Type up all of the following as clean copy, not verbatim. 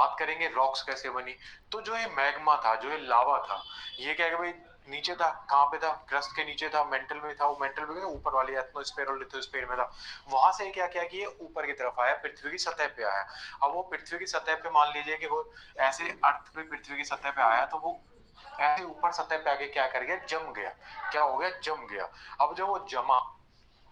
बात करेंगे रॉक्स कैसे बनी। तो जो ये मैग्मा था, जो ये लावा था, ये क्या है कि भाई नीचे था, कहाँ पे था, क्रस्ट के नीचे था, मेंटल में था, वो मेंटल में ऊपर वाली एटमॉस्फेयर और लिथोस्फीयर में था। वहां से क्या किया कि ये ऊपर की तरफ आया, पृथ्वी की सतह पे आया। अब वो पृथ्वी की सतह पे मान लीजिए कि वो ऐसे अर्थ पे पृथ्वी की सतह पे आया, तो वो ऐसे ऊपर सतह पे आके क्या कर गया, जम गया। क्या हो गया, जम गया। अब जब वो जमा,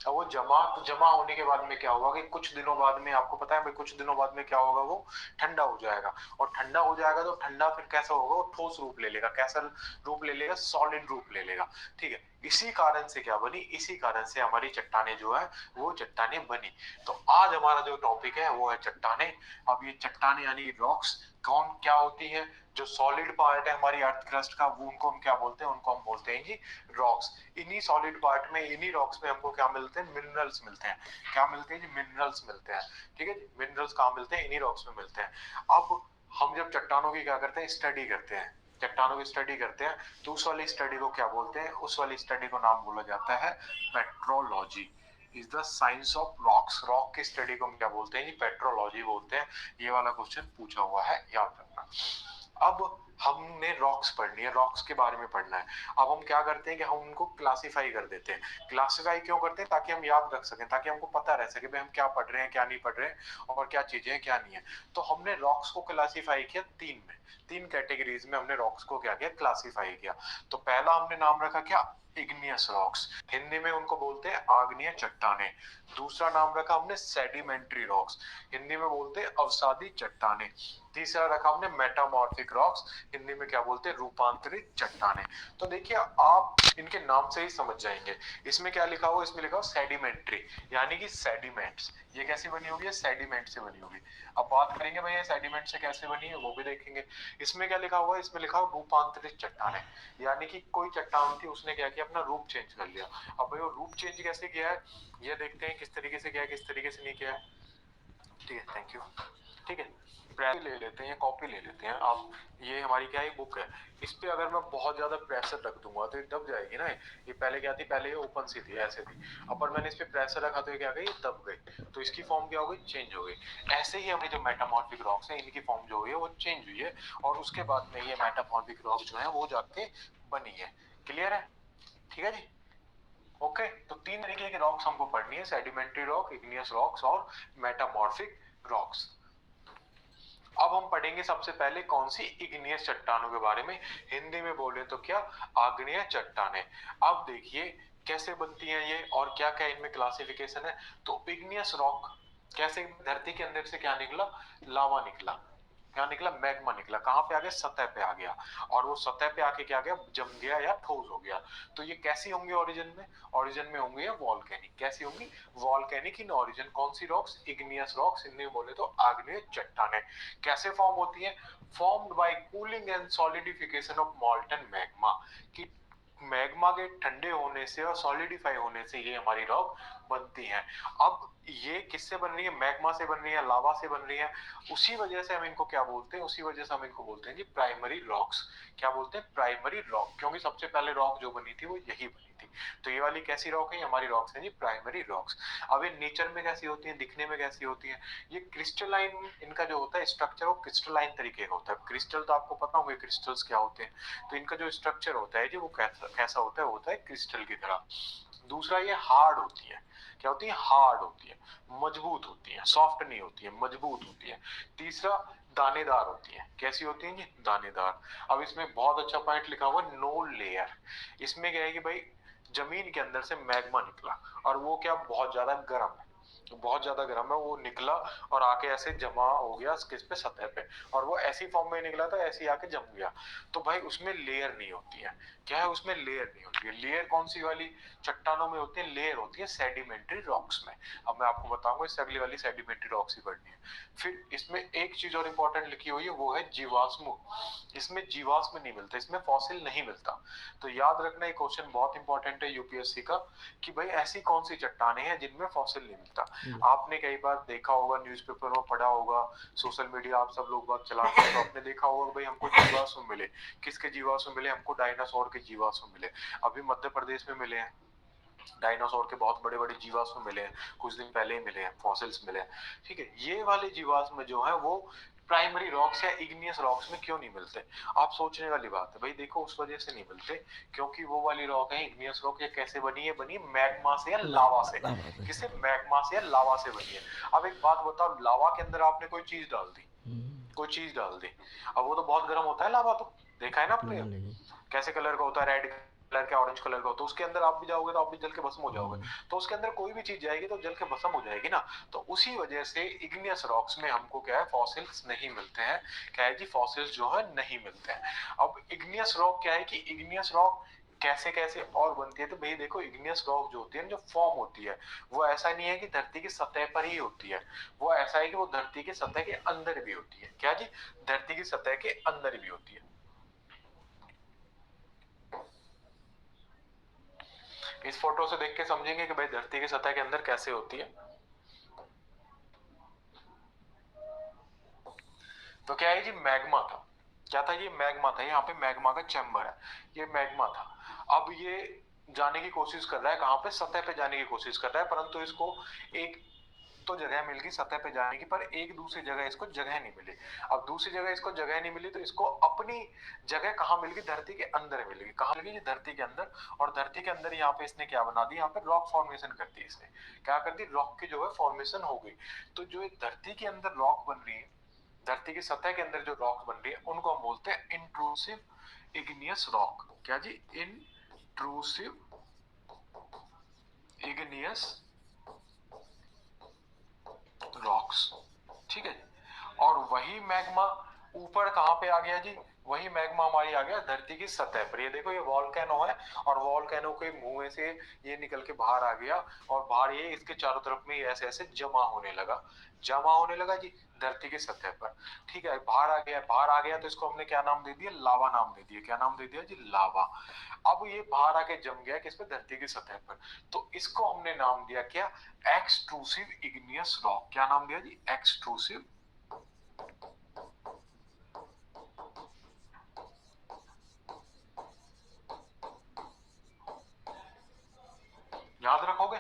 अब वो जमा होने के बाद में क्या होगा कि कुछ दिनों बाद में, आपको पता है भाई, कुछ दिनों बाद में क्या होगा, वो ठंडा हो जाएगा। और ठंडा हो जाएगा तो ठंडा फिर कैसा होगा, वो ठोस रूप ले लेगा। कैसा रूप ले लेगा, सॉलिड रूप ले लेगा। ठीक है, इसी कारण से क्या बनी, इसी कारण से हमारी चट्टाने जो है वो चट्टाने बनी। तो आज हमारा जो टॉपिक है वो है चट्टाने। अब ये चट्टाने यानी रॉक्स कौन क्या होती है, जो सॉलिड पार्ट है हमारी अर्थ क्रस्ट का, वो उनको हम क्या बोलते हैं, उनको हम बोलते हैं जी रॉक्स। इन्हीं सॉलिड पार्ट में, इन्हीं रॉक्स में हमको क्या मिलते हैं, मिनरल्स मिलते हैं। क्या मिलते हैं जी, मिनरल्स मिलते हैं। ठीक है जी, मिनरल्स कहाँ मिलते हैं, इन्हीं रॉक्स में मिलते हैं। अब हम जब चट्टानों की क्या करते हैं, स्टडी करते हैं, चट्टानों की स्टडी करते हैं, तो उस वाली स्टडी को क्या बोलते हैं, उस वाली स्टडी को नाम बोला जाता है petrology. Is the science of rocks. Rock की स्टडी को हम क्या बोलते हैं जी, पेट्रोलॉजी बोलते हैं। ये वाला क्वेश्चन पूछा हुआ है, याद रखना। अब हमने रॉक्स पढ़नी है, रॉक्स के बारे में पढ़ना है। अब हम क्या करते हैं कि हम उनको क्लासिफाई कर देते हैं। क्लासिफाई क्यों करते हैं, ताकि हम याद रख सकें, ताकि हमको पता रह सके भाई हम क्या पढ़ रहे हैं, क्या नहीं पढ़ रहे हैं, और क्या चीजें हैं, क्या नहीं है। तो हमने रॉक्स को क्लासिफाई किया तीन में, तीन कैटेगरीज में हमने रॉक्स को क्या किया, क्लासिफाई किया। तो पहला हमने नाम रखा क्या, इग्नियस रॉक्स, हिंदी में उनको बोलते हैं आग्नेय चट्टाने। दूसरा नाम रखा हमने सेडिमेंट्री रॉक्स, हिंदी में बोलते हैं अवसादी चट्टाने। तीसरा रखा हमने मेटामॉर्फिक रॉक्स, हिंदी में क्या बोलते हैं, रूपांतरित चट्टाने। तो देखिए आप इनके नाम से ही समझ जाएंगे। इसमें क्या लिखा हुआ, इसमें लिखा हुआ सेडिमेंट्री, यानी कि सेडिमेंट्स। ये कैसी बनी होगी, सेडिमेंट से बनी होगी। अब बात करेंगे भाई ये सेडिमेंट से कैसे बनी है, वो भी देखेंगे। इसमें क्या लिखा हुआ है, इसमें लिखा हुआ रूपांतरित चट्टाने, यानी कि कोई चट्टान थी, उसने क्या किया, अपना रूप चेंज कर लिया। अब भाई वो रूप चेंज कैसे किया है, ये देखते हैं किस तरीके से किया है, किस तरीके से नहीं किया है। ठीक है, थैंक यू। ठीक है, प्रेस ले लेते हैं, कॉपी ले लेते हैं आप। ये हमारी क्या है, बुक है। इस पे अगर मैं बहुत ज्यादा प्रेशर रख दूंगा तो ये दब जाएगी ना। ये पहले क्या थी, पहले ये ओपन सी थी, ऐसे थी। अब पर मैंने इस पे प्रेशर रखा तो ये क्या गई, दब गई। तो इसकी फॉर्म क्या हो गई, चेंज हो गई। ऐसे ही हमारी जो मेटामॉर्फिक रॉक्स है, इनकी फॉर्म जो हुई है वो चेंज हुई है, और उसके बाद में ये मेटामॉर्फिक रॉक जो है वो जाके बनी है। क्लियर है, ठीक है जी। ओके, तो तीन तरीके के रॉक्स हमको पढ़नी है, सेडिमेंट्री रॉक, इग्नियस रॉक्स और मेटामॉर्फिक रॉक्स। अब हम पढ़ेंगे सबसे पहले कौन सी, इग्नियस चट्टानों के बारे में। हिंदी में बोले तो क्या, आग्नेय चट्टानें। अब देखिए कैसे बनती हैं ये, और क्या क्या इनमें क्लासिफिकेशन है। तो इग्नियस रॉक कैसे, धरती के अंदर से क्या निकला, लावा निकला। क्या निकला, मैग्मा निकला। कहां पे आ गया, सतह पे आ गया। और वो सतह पे आके क्या गया, जम गया या ठोस हो गया। तो ये कैसी होंगी ओरिजिन में, ओरिजिन में होंगी या वॉल्केनिक। कैसी होंगी, वॉल्केनिक इन ओरिजिन। कौन सी रॉक्स, इग्नियस रॉक्स, हिंदी में बोले तो आग्नेय चट्टानें। कैसे फॉर्म होती है, formed by cooling and solidification of मॉल्टन magma. कि मैग्मा के ठंडे होने से और सॉलिडिफाई होने से ये हमारी रॉक बनती हैं। अब ये किससे बन रही है, मैग्मा से बन रही है, लावा से बन रही है। उसी वजह से हम इनको क्या बोलते हैं, उसी वजह से हम इनको बोलते हैं जी प्राइमरी रॉक्स। क्या बोलते हैं, प्राइमरी रॉक, क्योंकि सबसे पहले रॉक जो बनी थी वो यही बनी थी। तो ये वाली कैसी रॉक है, हमारी रॉक्स हैं जी प्राइमरी रॉक्स। अब ये नेचर में कैसी होती है, दिखने में कैसी होती है, ये क्रिस्टलाइन, इनका जो होता है स्ट्रक्चर वो क्रिस्टलाइन तरीके का होता है। क्रिस्टल तो आपको पता होगा क्रिस्टल्स क्या होते हैं। तो इनका जो स्ट्रक्चर होता है जी वो कैसा कैसा होता है क्रिस्टल की तरह। दूसरा ये हार्ड होती है। क्या होती है, हार्ड होती है, मजबूत होती है, सॉफ्ट नहीं होती है, मजबूत होती है। तीसरा दानेदार होती है। कैसी होती है जी, दानेदार। अब इसमें बहुत अच्छा पॉइंट लिखा हुआ, नो लेयर। इसमें क्या है कि भाई जमीन के अंदर से मैग्मा निकला, और वो क्या बहुत ज्यादा गर्म है, बहुत ज्यादा गर्म है, वो निकला और आके ऐसे जमा हो गया किस पे, सतह पे। और वो ऐसी फॉर्म में निकला था, ऐसे ही आके जम गया। तो भाई उसमें लेयर नहीं होती है। क्या है, उसमें लेयर नहीं होती है। लेयर कौन सी वाली चट्टानों में होती है, लेयर होती है सेडिमेंट्री रॉक्स में। अब मैं आपको बताऊंगा, इससे अगली वाली सेडिमेंट्री रॉक्स ही पढ़नी है। फिर इसमें एक चीज और इंपॉर्टेंट लिखी हुई है, वो है जीवाश्म। इसमें जीवाश्म नहीं मिलता, इसमें फॉसिल नहीं मिलता। तो याद रखना, ये क्वेश्चन बहुत इंपॉर्टेंट है यूपीएससी का, कि भाई ऐसी कौन सी चट्टाने हैं जिनमें फॉसिल नहीं मिलता। आपने कई बार देखा होगा, न्यूज़पेपर में पढ़ा होगा, सोशल मीडिया आप सब लोग बात चलाते हैं, तो आपने देखा होगा भाई हमको जीवाश्म मिले। किसके जीवाश्म मिले, हमको डायनासोर के जीवाश्म मिले। अभी मध्य प्रदेश में मिले हैं, डायनासोर के बहुत बड़े बड़े जीवाश्म मिले हैं, कुछ दिन पहले ही मिले हैं, फॉसिल्स मिले हैं। ठीक है, ये वाले जीवाश्म जो है वो प्राइमरी रॉक्स या इग्नियस रॉक्स में क्यों नहीं मिलते? आप सोचने वाली बात है भाई। देखो उस वजह से नहीं मिलते क्योंकि वो वाली रॉक है इग्नियस रॉक, ये कैसे बनी है? बनी मैग्मा से या लावा से। किसे? मैग्मा से या लावा से बनी है। अब एक बात बताओ, लावा के अंदर आपने कोई चीज डाल दी, कोई चीज डाल दी, अब वो तो बहुत गर्म होता है लावा, तो देखा है ना आपने कैसे कलर का होता है, रेड कलर का, ऑरेंज कलर का, तो उसके अंदर आप भी जाओगे तो आप भी जल के भस्म हो जाओगे। तो उसके अंदर कोई भी चीज जाएगी तो जल के भस्म हो जाएगी ना। तो उसी वजह से इग्नियस रॉक्स में हमको क्या है, फॉसिल्स नहीं मिलते हैं। क्या है जी? फॉसिल्स जो है नहीं मिलते हैं। अब इग्नियस रॉक क्या है कि इग्नियस रॉक कैसे कैसे और बनती है? तो भाई देखो, इग्नियस रॉक जो होती है, जो फॉर्म होती है, वो ऐसा नहीं है कि धरती की सतह पर ही होती है, वो ऐसा है कि वो धरती की सतह के अंदर भी होती है। क्या जी? धरती की सतह के अंदर भी होती है। इस फोटो से देख के समझेंगे कि भाई धरती की सतह के अंदर कैसे होती है। तो क्या है जी? मैग्मा था। क्या था? ये मैग्मा था। यहाँ पे मैग्मा का चैम्बर है, ये मैग्मा था। अब ये जाने की कोशिश कर रहा है, कहां पे? सतह पे जाने की कोशिश कर रहा है, परंतु इसको एक तो जगह मिल गई सतह पे जाने की, पर एक दूसरी जगह इसको जगह नहीं मिली। अब दूसरी जगह इसको जगह नहीं मिली तो इसको अपनी जगह कहां मिल गई? धरती के अंदर मिल गई। कहां मिल गई? धरती के अंदर। और धरती के अंदर यहाँ पे इसने क्या बना दी? यहाँ पे रॉक फॉर्मेशन कर दी इसने। क्या कर दी? रॉक की जो है फॉर्मेशन हो गई। तो जो धरती के अंदर रॉक बन रही है, धरती की सतह के अंदर जो रॉक बन रही है, उनको हम बोलते हैं इंट्रूसिव इग्नियस रॉक। क्या जी? Intrusive igneous rocks. ठीक है जी। और वही मैग्मा ऊपर कहां पे आ गया जी? वही मैग्मा हमारी आ गया धरती की सतह पर। ये देखो, ये वॉल्केनो है और वॉल्केनो के मुंह में से ये निकल के बाहर आ गया, और बाहर ये इसके चारों तरफ में ऐसे ऐसे जमा होने लगा, जमा होने लगा जी धरती की सतह पर। ठीक है, बाहर आ गया, बाहर आ गया तो इसको हमने क्या नाम दे दिया? लावा नाम दे दिया। क्या नाम दे दिया जी? लावा। अब ये बाहर आके जम गया किस पे? धरती की सतह पर। तो इसको हमने नाम दिया क्या? Extrusive igneous rock. क्या नाम दिया जी? एक्सट्रूसिव याद रखोगे?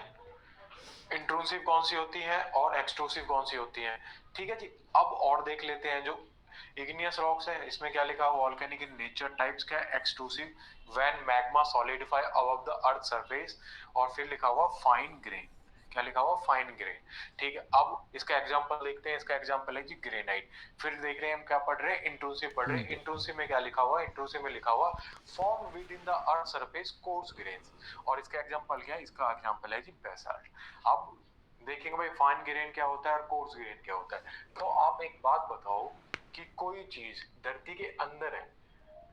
इंट्रूसिव कौन सी होती है और एक्सट्रूसिव कौन सी होती है? ठीक है जी। अब और देख लेते हैं जो इग्नियस रॉक्स है, इसमें क्या लिखा हुआ? वॉल्केनिक इन नेचर, टाइप्स क्या है? Extrusive when magma solidify above the earth surface, और फिर लिखा हुआ फाइन ग्रेन। क्या लिखा हुआ? Fine grain. ठीक है, अब इसका एग्जांपल देखते हैं। इसका एग्जांपल है जी ग्रेनाइट। फिर देख रहे हैं हम क्या पढ़ रहे हैं? इंट्रूसिव पढ़ रहे हैं। इंट्रूसिव में क्या लिखा हुआ? इंट्रूसिव में लिखा हुआ form with in the earth surface course grains, और इसका एग्जांपल क्या है? इसका एग्जांपल है जी बेसाल्ट। अब देखेंगे भाई फाइन ग्रेन क्या होता है और कोर्स ग्रेन क्या होता है। तो आप एक बात बताओ कि कोई चीज धरती के अंदर है,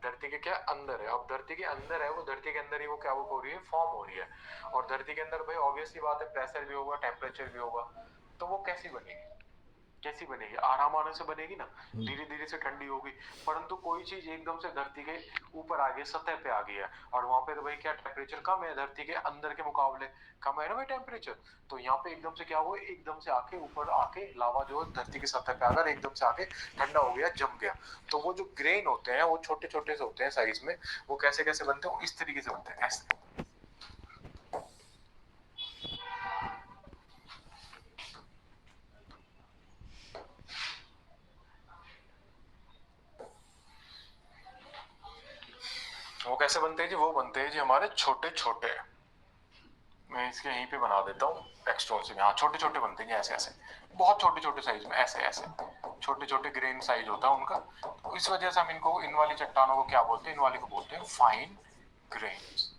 धरती के क्या अंदर है, अब धरती के अंदर है, वो धरती के अंदर ही वो क्या वो हो रही है? फॉर्म हो रही है। और धरती के अंदर भाई ऑब्वियसली बात है, प्रेशर भी होगा, टेम्परेचर भी होगा, तो वो कैसी बनेगी? कैसी बनेगी? आराम आने से बनेगी ना, धीरे धीरे से ठंडी होगी। परंतु कोई चीज एकदम से धरती के ऊपर आ गई, सतह पे आ गई है, और वहां पे तो भाई क्या टेम्परेचर कम है धरती के अंदर के मुकाबले, कम है ना भाई टेम्परेचर। तो यहाँ पे एकदम से क्या हुआ? एकदम से आके ऊपर आके लावा जो है धरती की सतह पे आकर एकदम से आके ठंडा हो गया, जम गया। तो वो जो ग्रेन होते हैं वो छोटे छोटे से होते हैं साइज में। वो कैसे कैसे बनते हैं? इस तरीके से बनते हैं, ऐसे। वो कैसे बनते हैं जी? वो बनते हैं जी हमारे छोटे छोटे, मैं इसके यहीं पे बना देता हूँ एक्सट्रोसिव। हाँ, छोटे छोटे बनते हैं ऐसे ऐसे, बहुत छोटे छोटे साइज में, ऐसे ऐसे छोटे छोटे ग्रेन साइज होता है उनका। तो इस वजह से हम इनको, इन वाली चट्टानों को क्या बोलते हैं? इन वाली को बोलते हैं फाइन ग्रेन्स।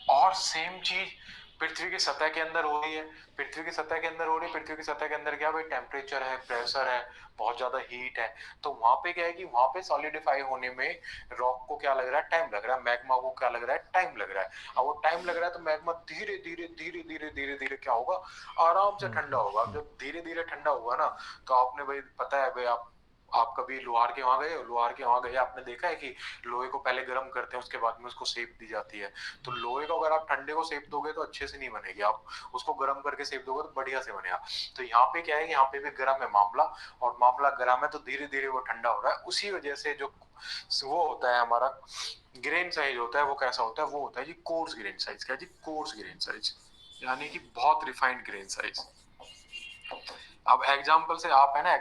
और सेम चीज पृथ्वी की सतह के अंदर हो रही है, पृथ्वी की सतह के अंदर हो रही है। पृथ्वी की सतह के अंदर क्या भाई? टेम्परेचर है, प्रेशर है, बहुत ज्यादा हीट है। तो वहां पे क्या है कि वहां पे सॉलिडिफाई होने में रॉक को क्या लग रहा है? टाइम लग रहा है। मैग्मा को क्या लग रहा है? टाइम लग रहा है। अब वो टाइम लग रहा है तो मैग्मा धीरे धीरे धीरे धीरे धीरे धीरे क्या होगा? आराम से ठंडा होगा। अब जब धीरे धीरे ठंडा होगा ना, तो आपने भाई पता है भाई, आप कभी लोहार के वहां गए हो? लोहार के वहां गए, आपने देखा है कि लोहे को पहले गर्म करते हैं, उसके बाद में उसको सेप दी जाती है। तो लोहे को अगर आप ठंडे को सेप दोगे तो अच्छे से नहीं बनेगी, आप उसको गर्म करके सेप दोगे तो बढ़िया से बनेगा। तो यहाँ पे क्या है? यहाँ पे भी गर्म है मामला, और मामला गर्म है तो धीरे धीरे वो ठंडा हो रहा है। उसी वजह से जो वो होता है हमारा ग्रेन साइज होता है, वो कैसा होता है? वो होता है जी कोर्स ग्रेन साइज। क्या जी? कोर्स ग्रेन साइज, यानी कि बहुत रिफाइंड ग्रेन साइज। अब एग्जाम्पल से आप है ना